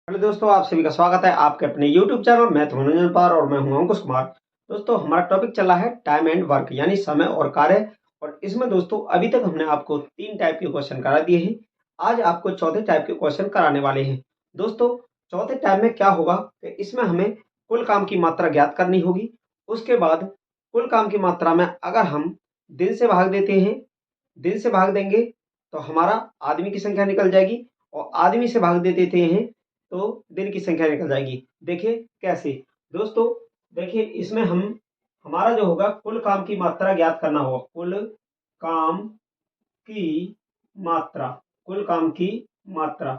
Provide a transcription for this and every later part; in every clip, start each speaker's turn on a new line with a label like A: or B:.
A: Hello दोस्तों, आप सभी का स्वागत है आपके अपने YouTube चैनल मैथ मनोरंजन पर और मैं हूं अंकुश कुमार। दोस्तों, हमारा टॉपिक चल रहा है टाइम एंड वर्क यानी समय और कार्य। और इसमें दोस्तों अभी तक हमने आपको 3 टाइप के क्वेश्चन करा दिए हैं। आज आपको चौथे टाइप के क्वेश्चन कराने वाले हैं। दोस्तों, चौथे टाइप में क्या होगा कि इसमें हमें कुल काम की मात्रा ज्ञात करनी होगी। उसके बाद कुल काम की मात्रा में अगर हम दिन से भाग देते हैं, दिन से भाग देंगे तो हमारा आदमी की संख्या निकल जाएगी और आदमी से भाग दे देते हैं तो दिन की संख्या निकल जाएगी। देखिए कैसे। दोस्तों, देखिए इसमें हम हमारा जो होगा कुल काम की मात्रा ज्ञात करना होगा। कुल काम की मात्रा, कुल काम की मात्रा।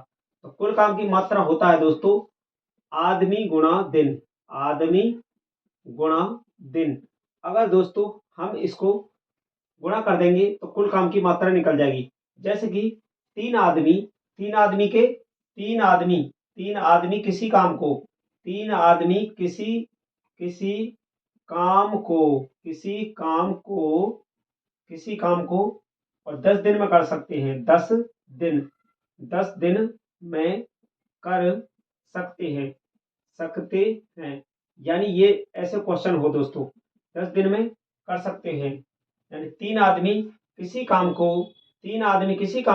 A: तो कुल काम की मात्रा होता है दोस्तों आदमी गुणा दिन, आदमी गुणा दिन। अगर दोस्तों हम इसको गुणा कर देंगे तो कुल काम की मात्रा निकल जाएगी। जैसे कि तीन आदमी, तीन आदमी के तीन आदमी किसी काम को, तीन आदमी किसी किसी काम को किसी काम को किसी काम को और 10 दिन में कर सकते हैं। 10 दिन, 10 दिन में कर सकते हैं। यानी ये ऐसे क्वेश्चन हो दोस्तों, 10 दिन में कर सकते हैं। यानी तीन आदमी किसी काम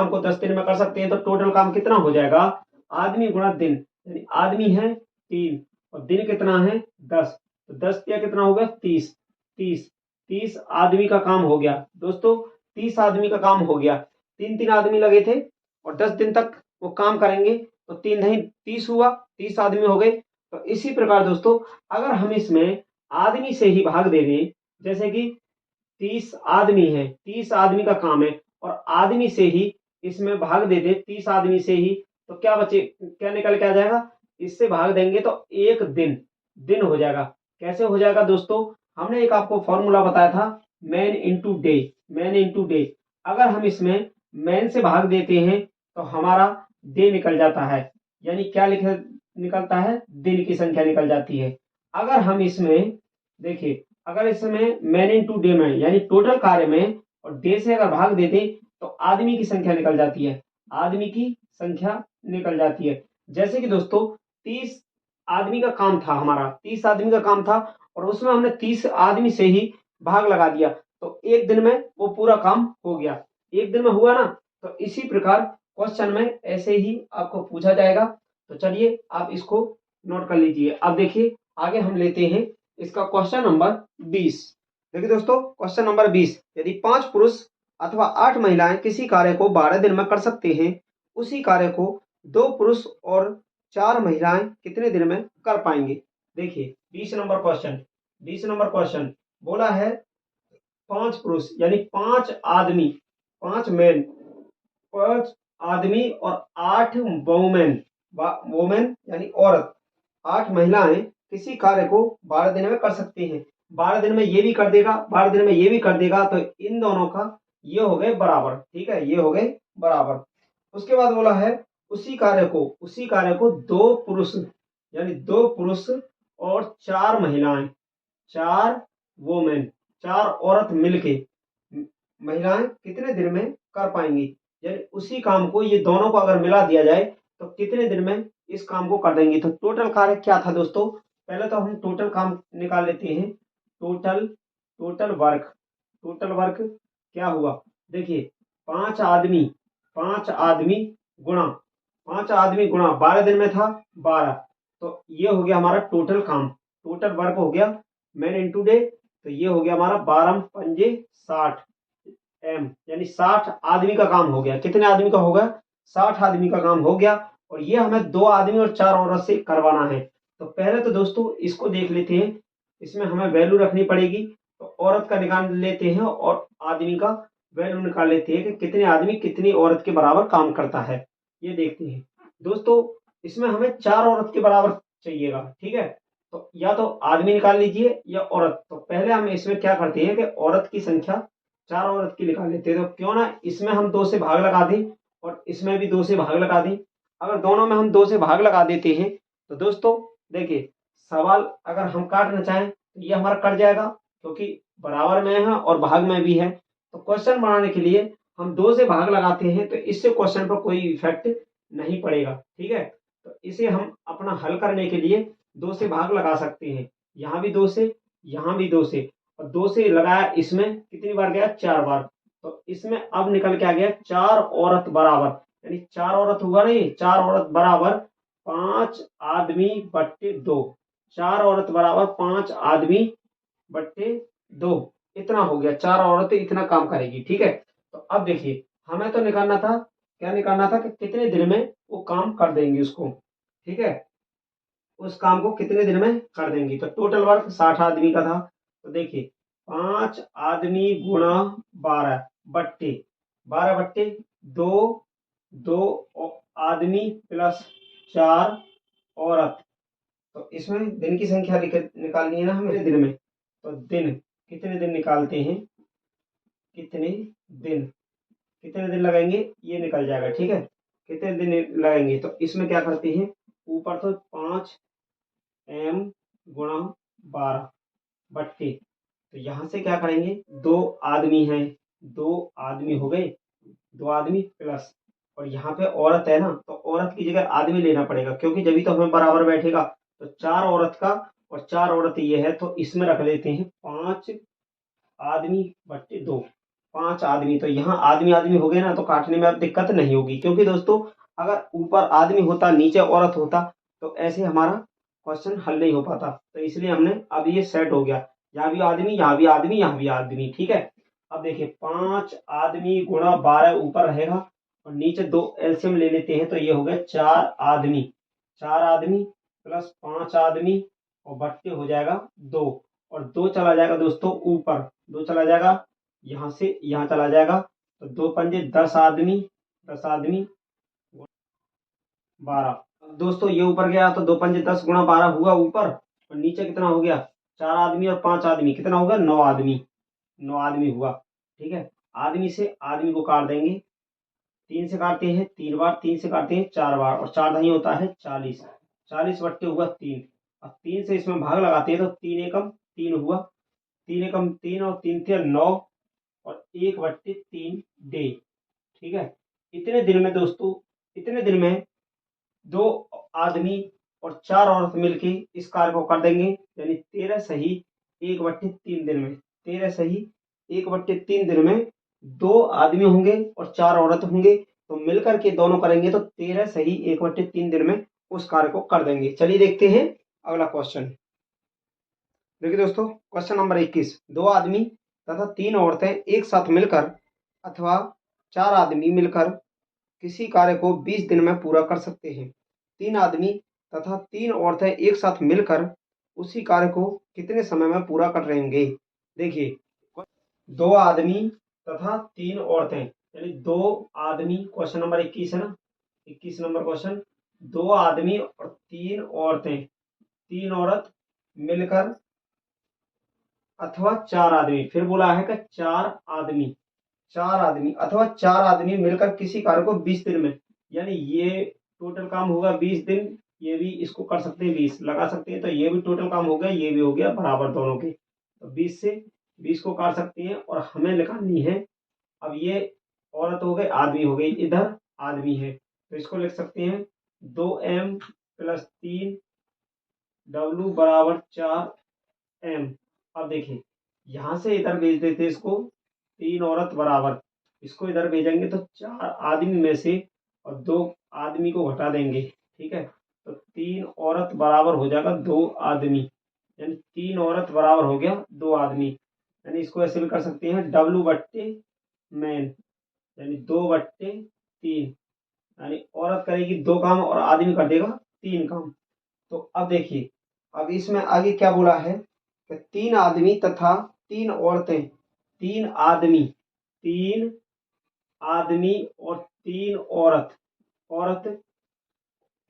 A: को 10 दिन में कर सकते हैं। तो टोटल काम कितना हो जाएगा? आदमी गुणा दिन। यानी आदमी है 3 और दिन कितना है 10। तो 10 या कितना होगा 30। 30 आदमी का काम हो गया दोस्तों। 30 आदमी का काम हो गया। तीन तीन आदमी लगे थे और 10 दिन तक वो काम करेंगे तो 3 नहीं 30 हुआ, 30 आदमी हो गए। तो इसी प्रकार दोस्तों अगर हम इसमें आदमी से ही भाग दे दें, जैसे कि 30 आदमी है, 30 आदमी का काम है और आदमी से ही इसमें भाग दे दे 30 आदमी से ही, तो क्या बचे, क्या निकल के आ जाएगा? इससे भाग देंगे तो एक दिन हो जाएगा। कैसे हो जाएगा दोस्तों? हमने एक आपको फॉर्मूला बताया था, man into day. Man into day. अगर हम इसमें मैन से भाग देते हैं तो हमारा डे निकल जाता है। यानी क्या निकलता है? दिन की संख्या निकल जाती है। अगर हम इसमें देखिए, अगर इसमें मैन इंटू डे में यानी टोटल कार्य में और डे से अगर भाग दे दें तो आदमी की संख्या निकल जाती है। आदमी की संख्या निकल जाती है। जैसे कि दोस्तों 30 आदमी का काम था, हमारा 30 आदमी का काम था और उसमें हमने 30 आदमी से ही भाग लगा दिया तो एक दिन में वो पूरा काम हो गया। एक दिन में हुआ ना। तो इसी प्रकार क्वेश्चन में ऐसे ही आपको पूछा जाएगा। तो चलिए आप इसको नोट कर लीजिए। अब देखिए आगे हम लेते हैं इसका क्वेश्चन नंबर 20। देखिए दोस्तों क्वेश्चन नंबर 20, यदि 5 पुरुष अथवा 8 महिलाएं किसी कार्य को 12 दिन में कर सकते हैं, उसी कार्य को 2 पुरुष और 4 महिलाएं कितने दिन में कर पाएंगे? देखिए 20 नंबर क्वेश्चन, 20 नंबर क्वेश्चन बोला है 5 पुरुष यानी 5 आदमी, 5 मैन, 5 आदमी और 8 वोमेन, वोमेन यानी औरत, 8 महिलाएं किसी कार्य को 12 दिन में कर सकती हैं। 12 दिन में ये भी कर देगा, 12 दिन में ये भी कर देगा, तो इन दोनों का ये हो गए बराबर। ठीक है, ये हो गए बराबर। उसके बाद बोला है उसी कार्य को 2 पुरुष यानी 2 पुरुष और 4 महिलाएं, 4 वोमेन, 4 औरत मिलके महिलाएं कितने दिन में कर पाएंगी? यानी उसी काम को ये दोनों को अगर मिला दिया जाए तो कितने दिन में इस काम को कर देंगे? तो टोटल कार्य क्या था दोस्तों? पहले तो हम टोटल काम निकाल लेते हैं। टोटल वर्क, टोटल वर्क क्या हुआ? देखिए 5 आदमी, 5 आदमी गुणा 5 आदमी गुणा 12 दिन में था 12। तो ये हो गया हमारा टोटल काम, टोटल वर्क हो गया मैन इंटू डे। तो ये हो गया हमारा 12 पंजे 60 एम, यानी 60 आदमी का काम हो गया। कितने आदमी का होगा? 60 आदमी का काम हो गया। और ये हमें 2 आदमी और 4 औरत से करवाना है। तो पहले तो दोस्तों इसको देख लेते हैं, इसमें हमें वैल्यू रखनी पड़ेगी। तो औरत का निकाल लेते हैं और आदमी का वैल्यू निकाल लेते हैं कि कितने आदमी कितनी औरत के बराबर काम करता है। ये देखते हैं दोस्तों, इसमें हमें 4 औरत के बराबर चाहिएगा। ठीक है, तो या तो आदमी निकाल लीजिए या औरत। तो पहले हम इसमें क्या करते हैं कि औरत की संख्या 4 औरत की निकाल लेते हैं। तो क्यों ना इसमें हम 2 से भाग लगा दें और इसमें भी 2 से भाग लगा दें। अगर दोनों में हम 2 से भाग लगा देते हैं तो दोस्तों देखिए सवाल अगर हम काटना चाहें तो ये हमारा कट जाएगा क्योंकि बराबर में है और भाग में भी है। तो क्वेश्चन बनाने के लिए हम 2 से भाग लगाते हैं तो इससे क्वेश्चन पर कोई इफेक्ट नहीं पड़ेगा। ठीक है, तो इसे हम अपना हल करने के लिए 2 से भाग लगा सकते हैं। यहाँ भी 2 से, यहाँ भी 2 से, और 2 से लगाया, इसमें कितनी बार गया? 4 बार। तो इसमें अब निकल के आ गया 4 औरत बराबर, यानी 4 औरत हुआ ना, ये 4 औरत बराबर 5 आदमी बट्टे 2। 4 औरत बराबर 5 आदमी बट्टे 2, इतना हो गया। 4 औरतें इतना काम करेगी, ठीक है। तो अब देखिए, हमें तो निकालना था, क्या निकालना था कि कितने दिन में वो काम कर देंगी उसको, ठीक है। उस काम को कितने दिन में कर देंगी। तो टोटल वर्क 60 आदमी का था। तो देखिए, 5 आदमी गुणा 12 बट्टे 2, 2 आदमी प्लस 4 औरत। तो इसमें दिन की संख्या निकालनी है ना हमें, दिन में। तो दिन, कितने दिन निकालते हैं, कितने दिन, कितने दिन लगाएंगे, ये निकल जाएगा, ठीक है। कितने दिन लगाएंगे, तो इसमें क्या करते हैं, ऊपर तो 5 m गुणा 12 बट्टे, तो यहाँ से क्या करेंगे, 2 आदमी हैं, 2 आदमी हो गए, 2 आदमी प्लस, और यहाँ पे औरत है ना, तो औरत की जगह आदमी लेना पड़ेगा, क्योंकि जब भी तो हमें बराबर बैठेगा। तो 4 औरत का और 4 औरत ये है, तो इसमें रख लेते हैं 5 आदमी बट्टे 2। 5 आदमी, तो यहाँ आदमी आदमी हो गए ना, तो काटने में अब दिक्कत नहीं होगी, क्योंकि दोस्तों अगर ऊपर आदमी होता नीचे औरत होता तो ऐसे हमारा क्वेश्चन हल नहीं हो पाता। तो इसलिए हमने, अब ये सेट हो गया, यहाँ भी आदमी, यहाँ भी आदमी, यहाँ भी आदमी, ठीक है। अब देखिए, 5 आदमी गुणा 12 ऊपर रहेगा, और नीचे 2 एलसीएम ले लेते हैं, तो ये हो गया 4 आदमी, 4 आदमी प्लस 5 आदमी, और बट्टे हो जाएगा 2, और 2 चला जाएगा दोस्तों ऊपर, 2 चला जाएगा यहाँ से यहाँ चला जाएगा, तो 2 पंजे 10 आदमी, 10 आदमी 12। दोस्तों ये ऊपर गया, तो 2 पंजे 10 गुणा 12 हुआ ऊपर, और नीचे कितना हो गया, 4 आदमी और 5 आदमी, कितना होगा, 9 आदमी, 9 आदमी हुआ, ठीक है। आदमी से आदमी को काट देंगे, 3 से काटते हैं 3 बार, 3 से काटते हैं 4 बार, और 4 नहीं होता है 40, 40 बट्टे हुआ 3। अब 3 से इसमें भाग लगाते हैं, तो 3 एकम 3 हुआ, 3 एकम 3, और 3 थे 9, और 1/3 डे, ठीक है। इतने दिन में दोस्तों, इतने दिन में 2 आदमी और 4 औरत मिलके इस कार्य को कर देंगे, यानी 13 सही 1/3 दिन में, 13 सही 1/3 दिन में 2 आदमी होंगे और 4 औरत होंगे, तो मिलकर के दोनों करेंगे, तो 13 सही 1/3 दिन में उस कार्य को कर देंगे। चलिए देखते हैं अगला क्वेश्चन। देखिए दोस्तों, क्वेश्चन नंबर 21, 2 आदमी तथा 3 औरतें एक साथ मिलकर अथवा 4 आदमी मिलकर किसी कार्य को 20 दिन में पूरा कर सकते हैं। 3 आदमी तथा 3 औरतें एक साथ मिलकर उसी कार्य को कितने समय में पूरा कर रहेंगे। देखिए, 2 आदमी तथा 3 औरतें, यानी 2 आदमी, क्वेश्चन नंबर 21 है ना, 21 नंबर क्वेश्चन। 2 आदमी और 3 औरतें, 3 औरत मिलकर अथवा 4 आदमी, फिर बोला है कि 4 आदमी, 4 आदमी अथवा 4 आदमी मिलकर किसी कार्य को 20 दिन में, यानी ये टोटल काम होगा 20 दिन, ये भी इसको कर सकते हैं 20 लगा सकते हैं, तो ये भी टोटल काम हो गया, ये भी हो गया बराबर दोनों के, तो 20 से 20 को काट सकते हैं, और हमें निकालनी है, अब ये औरत हो गई, आदमी हो गई, इधर आदमी है, तो इसको लिख सकते हैं 2m प्लस 3 W बराबर 4m। अब देखिए, यहां से इधर भेज देते इसको, 3 औरत बराबर, इसको इधर भेजेंगे, तो 4 आदमी में से और 2 आदमी को घटा देंगे, ठीक है। तो 3 औरत बराबर हो जाएगा 2 आदमी, यानी 3 औरत बराबर हो गया 2 आदमी, यानी इसको ऐसे भी कर सकते हैं W बट्टे मैन, यानी 2/3, यानी औरत करेगी 2 काम और आदमी कर देगा 3 काम। तो अब देखिए, अब इसमें आगे क्या बोला है कि 3 आदमी तथा 3 औरतें, 3 आदमी, 3 आदमी और 3 औरत, औरत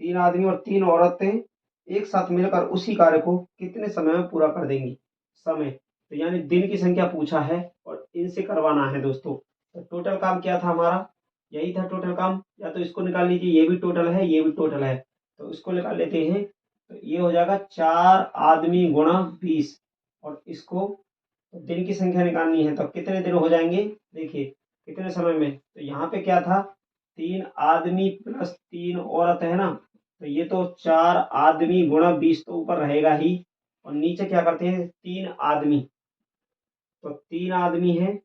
A: 3 आदमी और 3 औरतें एक साथ मिलकर उसी कार्य को कितने समय में पूरा कर देंगी। समय, तो यानी दिन की संख्या पूछा है और इनसे करवाना है दोस्तों। तो टोटल काम क्या था हमारा, यही था टोटल काम, या तो इसको निकाल लीजिए, ये भी टोटल है, ये भी टोटल है, तो इसको निकाल लेते हैं, तो ये हो जाएगा 4 आदमी गुणा 20, और इसको तो दिन की संख्या निकालनी है, तो कितने दिन हो जाएंगे, देखिए कितने समय में, तो यहाँ पे क्या था, 3 आदमी प्लस 3 औरत है ना, तो ये तो 4 आदमी गुणा 20 तो ऊपर रहेगा ही, और नीचे क्या करते हैं 3 आदमी, तो 3 आदमी है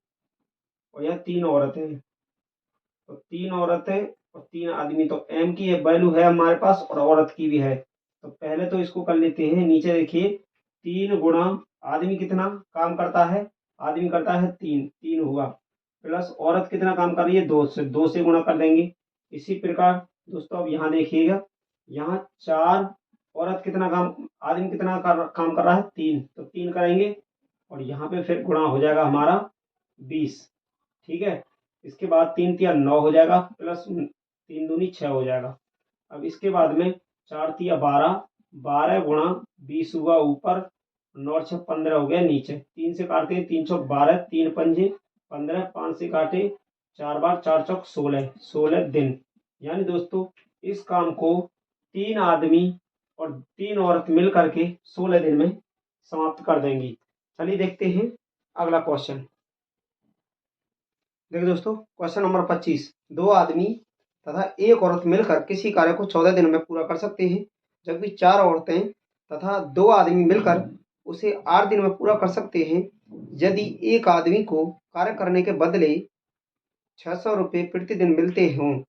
A: और यहाँ 3 औरतें, तो 3 औरतें और 3 आदमी, तो एम की वैल्यू है हमारे पास और औरत की भी है। तो पहले तो इसको कर लेते हैं। नीचे देखिए 3 गुणा आदमी कितना काम करता है, आदमी करता है 3, 3 हुआ, प्लस औरत कितना काम कर रही है 2 से, 2 से गुणा कर देंगे। इसी प्रकार दोस्तों अब यहाँ देखिएगा, यहाँ 4, औरत कितना काम, आदमी कितना काम कर रहा है 3, तो 3 करेंगे और यहाँ पे फिर गुणा हो जाएगा हमारा 20। ठीक है, इसके बाद 3 तिया 9 हो जाएगा, प्लस 3 दूनी 6 हो जाएगा। अब इसके बाद में 4 तिया 12, 12 गुणा 20 हुआ ऊपर, 9 6 15 हो गया नीचे। 3 से काटते हैं 3 चौक 12, 3 पंजे 15, 5 से काटे 4 बार 4 चौक 16, 16 दिन। यानी दोस्तों इस काम को 3 आदमी और 3 औरत मिल करके 16 दिन में समाप्त कर देंगी। चलिए देखते हैं अगला क्वेश्चन। देखिए दोस्तों क्वेश्चन नंबर 25, 2 आदमी तथा 1 औरत मिलकर किसी कार्य को 14 दिन में पूरा कर सकते हैं, जबकि 4 औरतें तथा 2 आदमी मिलकर उसे 8 दिन में पूरा कर सकते हैं। यदि एक आदमी को कार्य करने के बदले 600 रुपये प्रतिदिन मिलते हों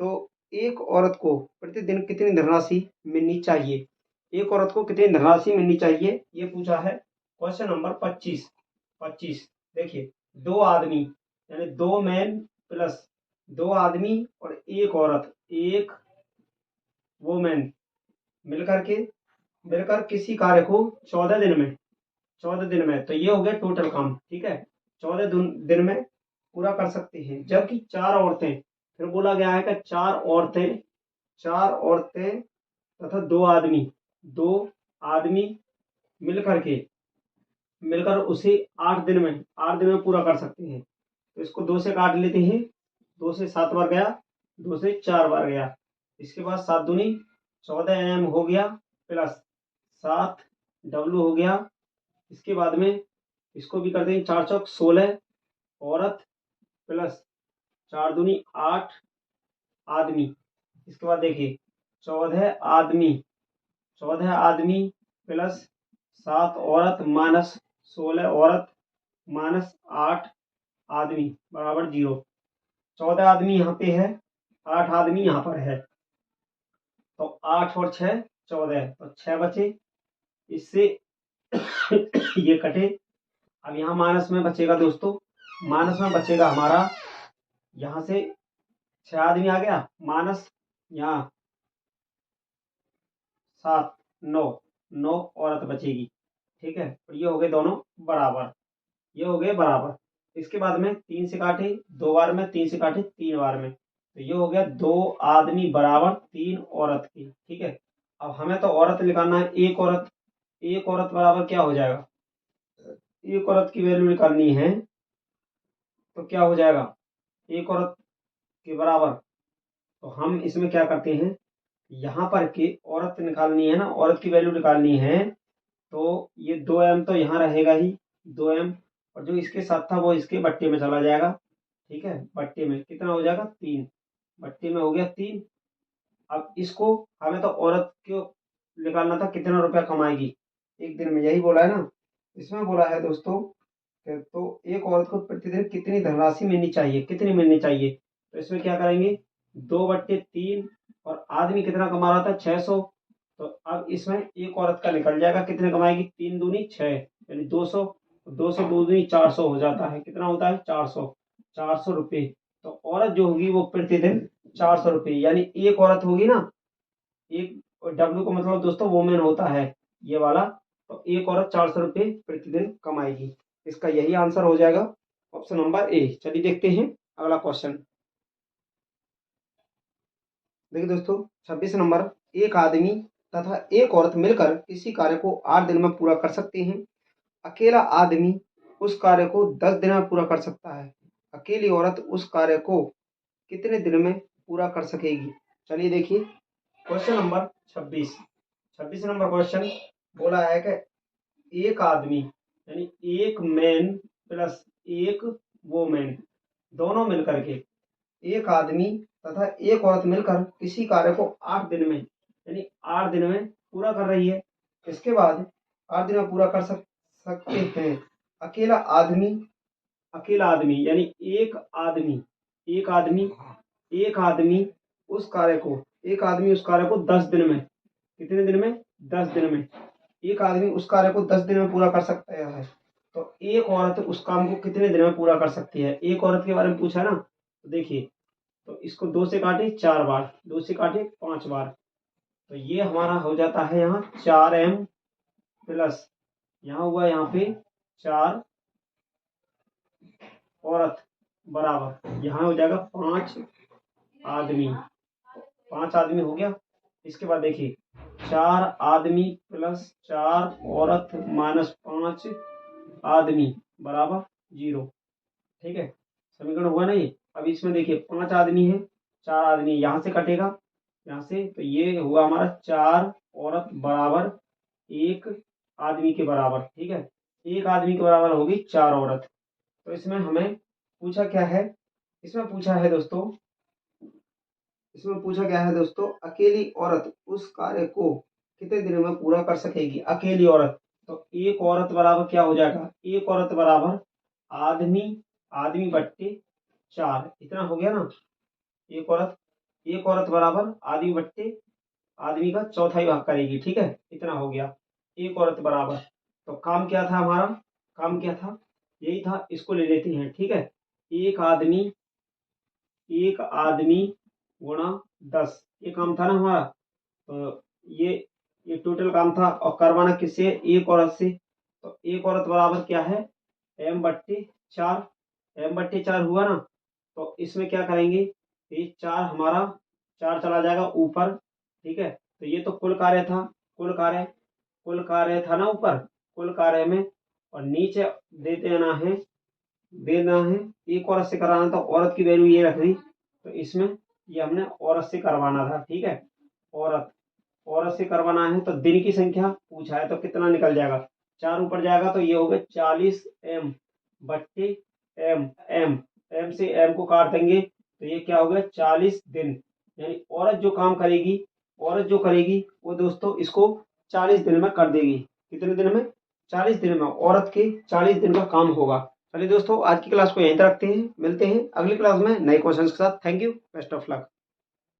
A: तो एक औरत को प्रतिदिन कितनी धनराशि मिलनी चाहिए। एक औरत को कितनी धनराशि मिलनी चाहिए, ये पूछा है क्वेश्चन नंबर 25। 25 देखिए 2 आदमी यानी 2 मैन प्लस 2 आदमी और 1 औरत, 1 वोमेन मिलकर किसी कार्य को 14 दिन में, 14 दिन में, तो ये हो गया टोटल काम। ठीक है, 14 दिन में पूरा कर सकते हैं, जबकि 4 औरतें, फिर बोला गया है कि 4 औरतें तथा 2 आदमी, 2 आदमी मिलकर उसे 8 दिन में पूरा कर सकते हैं। तो इसको 2 से काट लेते हैं, 2 से 7 बार गया, 2 से 4 बार गया। इसके बाद 7 दूनी 14 एम हो गया, प्लस 7 डब्लू हो गया। इसके बाद में इसको भी कर देंगे 4 चौक 16 औरत, प्लस 4 दूनी 8 आदमी। इसके बाद देखिए 14 आदमी प्लस 7 औरत माइनस 16 औरत माइनस 8 आदमी बराबर 0। 14 आदमी यहाँ पे है, 8 आदमी यहाँ पर है, तो 8 और 6 14, तो 6 बचे, इससे ये कटे। अब यहाँ माइनस में बचेगा दोस्तों, माइनस में बचेगा हमारा, यहाँ से 6 आदमी आ गया, माइनस यहाँ 7 9 औरत बचेगी। ठीक है, और ये हो गए दोनों बराबर, ये हो गए बराबर। इसके बाद में 3 से काटे 2 बार में, 3 से काटे 3 बार में, तो ये हो गया 2 आदमी बराबर 3 औरत की। ठीक है, अब हमें तो औरत निकालना है, एक औरत बराबर क्या हो जाएगा, एक औरत की वैल्यू निकालनी है, तो क्या हो जाएगा एक औरत के बराबर। तो हम इसमें क्या करते हैं, यहाँ पर के औरत निकालनी है ना, औरत की वैल्यू निकालनी है, तो ये 2m तो यहाँ रहेगा ही, 2m, और जो इसके साथ था वो इसके बट्टे में चला जाएगा। ठीक है, बट्टे में कितना हो जाएगा 3, बट्टे में हो गया 3। अब इसको हमें तो औरत को निकालना था कितना रुपया कमाएगी एक दिन में, यही बोला है ना। इसमें बोला है दोस्तों तो एक औरत को प्रतिदिन कितनी धनराशि मिलनी चाहिए, कितनी मिलनी चाहिए। तो इसमें क्या करेंगे 2/3, और आदमी कितना कमा रहा था 600, तो अब इसमें एक औरत का निकल जाएगा, कितने कमाएगी 3 दूनी 6 यानी 200, 200 दो दूनी 400 हो जाता है, कितना होता है 400 रुपये। तो औरत जो होगी वो प्रतिदिन 400 रुपये, यानी एक औरत होगी ना, एक डब्ल्यू का मतलब दोस्तों वोमेन होता है ये वाला, तो एक औरत 400 रुपये प्रतिदिन कमाएगी। इसका यही आंसर हो जाएगा ऑप्शन नंबर ए। चलिए देखते हैं अगला क्वेश्चन। देखिए दोस्तों 26 नंबर, एक आदमी तथा एक औरत मिलकर किसी कार्य को 8 दिन में पूरा कर सकते हैं। अकेला आदमी उस कार्य को 10 दिन में पूरा कर सकता है, अकेली औरत उस कार्य को कितने दिन में पूरा कर सकेगी। चलिए देखिए क्वेश्चन नंबर 26 नंबर क्वेश्चन बोला है कि एक आदमी यानी एक मैन प्लस एक वोमेन, दोनों मिलकर के, एक आदमी तथा एक औरत मिलकर किसी कार्य को 8 दिन में यानी 8 दिन में पूरा कर रही है। इसके बाद 8 दिन में पूरा कर सकते हैं। अकेला आदमी यानी एक आदमी उस कार्य को 10 दिन में, कितने दिन में, 10 दिन में, एक आदमी उस कार्य को 10 दिन में पूरा कर सकता है। तो एक औरत उस काम को कितने दिन में पूरा कर सकती है, एक औरत के बारे में पूछा ना। तो देखिए, तो इसको 2 से काटे 4 बार, 2 से काटे 5 बार, तो ये हमारा हो जाता है यहाँ 4m प्लस यहाँ हुआ यहाँ पे 4 औरत बराबर यहाँ हो जाएगा 5 आदमी, 5 आदमी हो गया। इसके बाद देखिए 4 आदमी प्लस 4 औरत माइनस 5 आदमी बराबर 0। ठीक है, समीकरण हुआ ना ये। अब इसमें देखिए 5 आदमी है, 4 आदमी यहाँ से कटेगा, यहाँ से, तो ये हुआ हमारा 4 औरत बराबर 1 आदमी के बराबर। ठीक है, 1 आदमी के बराबर होगी 4 औरत। तो इसमें हमें पूछा क्या है, इसमें पूछा है दोस्तों अकेली औरत उस कार्य को कितने दिन में पूरा कर सकेगी, अकेली औरत। तो एक औरत बराबर क्या हो जाएगा, एक औरत बराबर आदमी बट्टे 4, इतना हो गया ना। एक औरत बराबर आदमी बट्टे आदमी का चौथाई भाग करेगी। ठीक है, इतना हो गया एक औरत बराबर। तो काम क्या था हमारा, काम क्या था, यही था, इसको ले लेते हैं। ठीक है, एक आदमी गुणा 10, ये काम था ना हमारा। तो ये टोटल काम था, और करवाना किससे, एक औरत से। तो एक औरत बराबर क्या है, m बट्टे 4 हुआ ना। तो इसमें क्या करेंगे, ये 4 हमारा 4 चला जाएगा ऊपर। ठीक है, तो ये तो कुल कार्य था, कुल कार्य था ना ऊपर, कुल कार्य में, और नीचे देना है एक औरत से कराना था, औरत की वैल्यू ये रख दी। तो इसमें ये हमने औरत से करवाना था। ठीक है, औरत से करवाना है, तो दिन की संख्या पूछा है, तो कितना निकल जाएगा, 4 ऊपर जाएगा, तो ये हो गया 40m बट्टे m से m को काट देंगे, तो ये क्या हो गया 40 दिन। यानी औरत जो करेगी वो दोस्तों इसको 40 दिन में कर देगी। कितने दिन में, 40 दिन में औरत के 40 दिन का काम होगा। चलिए दोस्तों, आज की क्लास को यहीं तक रखते हैं, मिलते हैं अगली क्लास में नए क्वेश्चन के साथ। Thank you, best of luck.